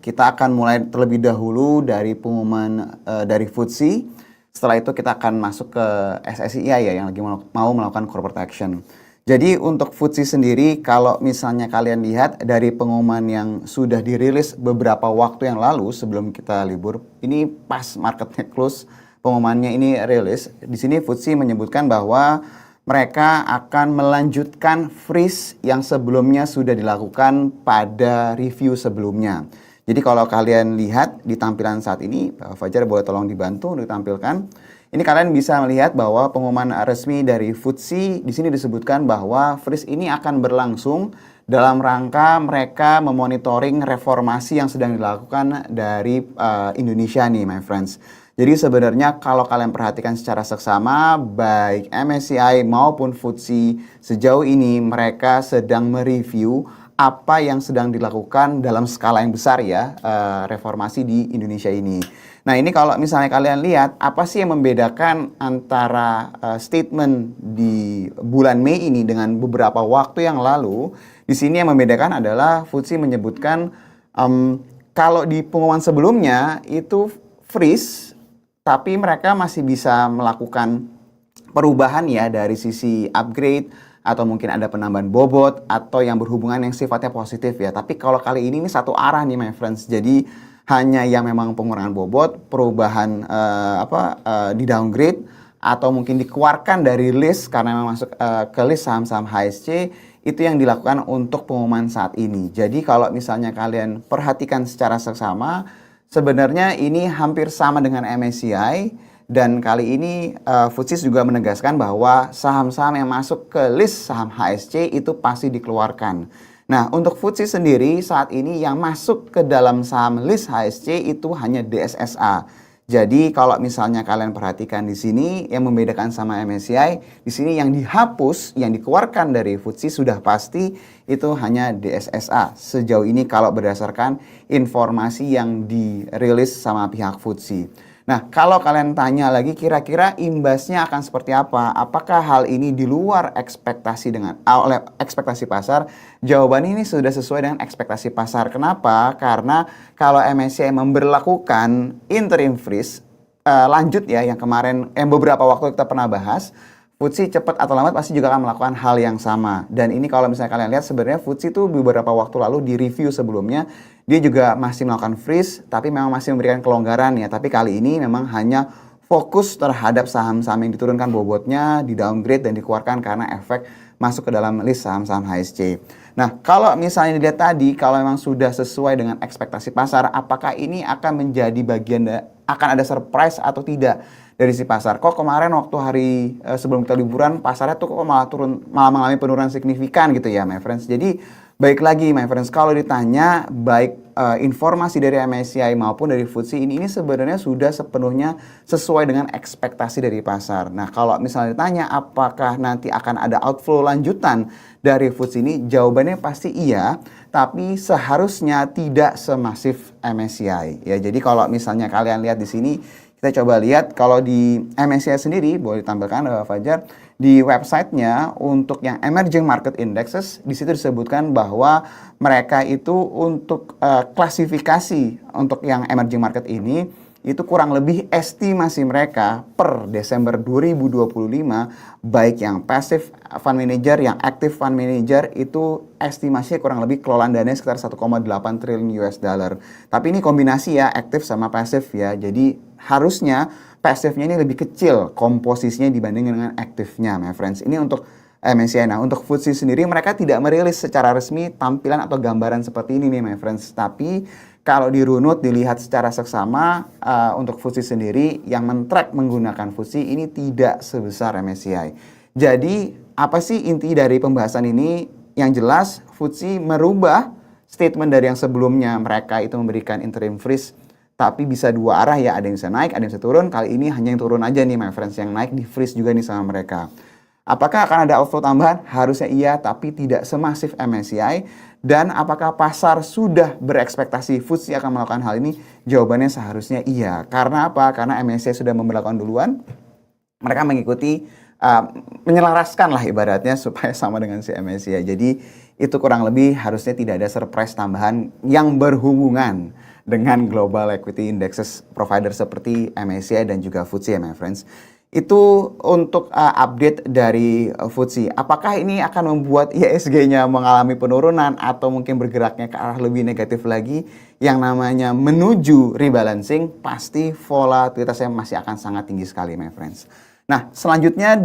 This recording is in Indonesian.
Kita akan mulai terlebih dahulu dari pengumuman dari FTSE. Setelah itu kita akan masuk ke SSCI ya yang lagi mau melakukan corporate action. Jadi untuk FTSE sendiri, kalau misalnya kalian lihat dari pengumuman yang sudah dirilis beberapa waktu yang lalu sebelum kita libur, ini pas marketnya close, pengumumannya ini rilis. Di sini FTSE menyebutkan bahwa mereka akan melanjutkan freeze yang sebelumnya sudah dilakukan pada review sebelumnya. Jadi kalau kalian lihat di tampilan saat ini, Pak Fajar boleh tolong dibantu untuk ditampilkan. Ini kalian bisa melihat bahwa pengumuman resmi dari FTSE di sini disebutkan bahwa freeze ini akan berlangsung dalam rangka mereka memonitoring reformasi yang sedang dilakukan dari Indonesia nih, my friends. Jadi sebenarnya kalau kalian perhatikan secara seksama, baik MSCI maupun FTSE sejauh ini mereka sedang mereview apa yang sedang dilakukan dalam skala yang besar ya, reformasi di Indonesia ini. Nah ini kalau misalnya kalian lihat, apa sih yang membedakan antara statement di bulan Mei ini dengan beberapa waktu yang lalu? Di sini yang membedakan adalah FTSE menyebutkan kalau di pengumuman sebelumnya itu freeze, tapi mereka masih bisa melakukan perubahan ya dari sisi upgrade atau mungkin ada penambahan bobot atau yang berhubungan yang sifatnya positif ya. Tapi kalau kali ini satu arah nih my friends. Jadi hanya yang memang pengurangan bobot, perubahan di downgrade atau mungkin dikeluarkan dari list karena memang masuk ke list saham-saham HSC itu yang dilakukan untuk pengumuman saat ini. Jadi kalau misalnya kalian perhatikan secara seksama, sebenarnya ini hampir sama dengan MSCI dan kali ini FTSE juga menegaskan bahwa saham-saham yang masuk ke list saham HSC itu pasti dikeluarkan. Nah, untuk FTSE sendiri saat ini yang masuk ke dalam saham list HSC itu hanya DSSA. Jadi kalau misalnya kalian perhatikan di sini yang membedakan sama MSCI, di sini yang dihapus, yang dikeluarkan dari FTSE sudah pasti itu hanya DSSA. Sejauh ini kalau berdasarkan informasi yang dirilis sama pihak FTSE. Nah, kalau kalian tanya lagi kira-kira imbasnya akan seperti apa? Apakah hal ini di luar ekspektasi oleh ekspektasi pasar? Jawabannya ini sudah sesuai dengan ekspektasi pasar. Kenapa? Karena kalau MSCI memberlakukan interim freeze lanjut ya yang kemarin yang beberapa waktu kita pernah bahas, FTSE cepat atau lambat pasti juga akan melakukan hal yang sama. Dan ini kalau misalnya kalian lihat sebenarnya FTSE itu beberapa waktu lalu di review sebelumnya dia juga masih melakukan freeze tapi memang masih memberikan kelonggaran ya. Tapi kali ini memang hanya fokus terhadap saham-saham yang diturunkan bobotnya, di downgrade dan dikeluarkan karena efek masuk ke dalam list saham-saham HSC. Nah, kalau misalnya dilihat tadi, kalau memang sudah sesuai dengan ekspektasi pasar, apakah ini akan menjadi bagian akan ada surprise atau tidak dari si pasar? Kok kemarin waktu hari sebelum kita liburan pasarnya tuh kok malah mengalami penurunan signifikan gitu ya, my friends. Jadi baik lagi my friends, kalau ditanya baik informasi dari MSCI maupun dari FTSE ini sebenarnya sudah sepenuhnya sesuai dengan ekspektasi dari pasar. Nah, kalau misalnya ditanya apakah nanti akan ada outflow lanjutan dari FTSE ini, jawabannya pasti iya, tapi seharusnya tidak semasif MSCI. Ya, jadi kalau misalnya kalian lihat di sini, kita coba lihat kalau di MSCI sendiri, boleh ditampilkan Pak Fajar, di websitenya untuk yang emerging market indexes, di situ disebutkan bahwa mereka itu untuk klasifikasi untuk yang emerging market ini, itu kurang lebih estimasi mereka per Desember 2025, baik yang passive fund manager, yang active fund manager, itu estimasinya kurang lebih kelolaan dana sekitar 1,8 triliun US dollar. Tapi ini kombinasi ya, active sama passive ya, jadi harusnya pasifnya ini lebih kecil komposisinya dibanding dengan aktifnya, my friends. Ini untuk MSCI. Nah, untuk FTSE sendiri mereka tidak merilis secara resmi tampilan atau gambaran seperti ini nih, my friends. Tapi kalau dirunut, dilihat secara seksama untuk FTSE sendiri yang men-track menggunakan FTSE ini tidak sebesar MSCI. Jadi, apa sih inti dari pembahasan ini? Yang jelas, FTSE merubah statement dari yang sebelumnya mereka itu memberikan interim freeze. Tapi bisa dua arah ya, ada yang bisa naik, ada yang bisa turun. Kali ini hanya yang turun aja nih my friends, yang naik di freeze juga nih sama mereka. Apakah akan ada outflow tambahan? Harusnya iya, tapi tidak semasif MSCI. Dan apakah pasar sudah berekspektasi FTSE akan melakukan hal ini? Jawabannya seharusnya iya. Karena apa? Karena MSCI sudah memberlakukan duluan. Mereka mengikuti menyelaraskan lah ibaratnya supaya sama dengan si MSCI. Jadi itu kurang lebih harusnya tidak ada surprise tambahan yang berhubungan dengan global equity indexes provider seperti MSCI dan juga FTSE ya my friends. Itu untuk update dari FTSE. Apakah ini akan membuat IHSG-nya mengalami penurunan atau mungkin bergeraknya ke arah lebih negatif lagi? Yang namanya menuju rebalancing, pasti volatilitasnya masih akan sangat tinggi sekali, my friends. Nah, selanjutnya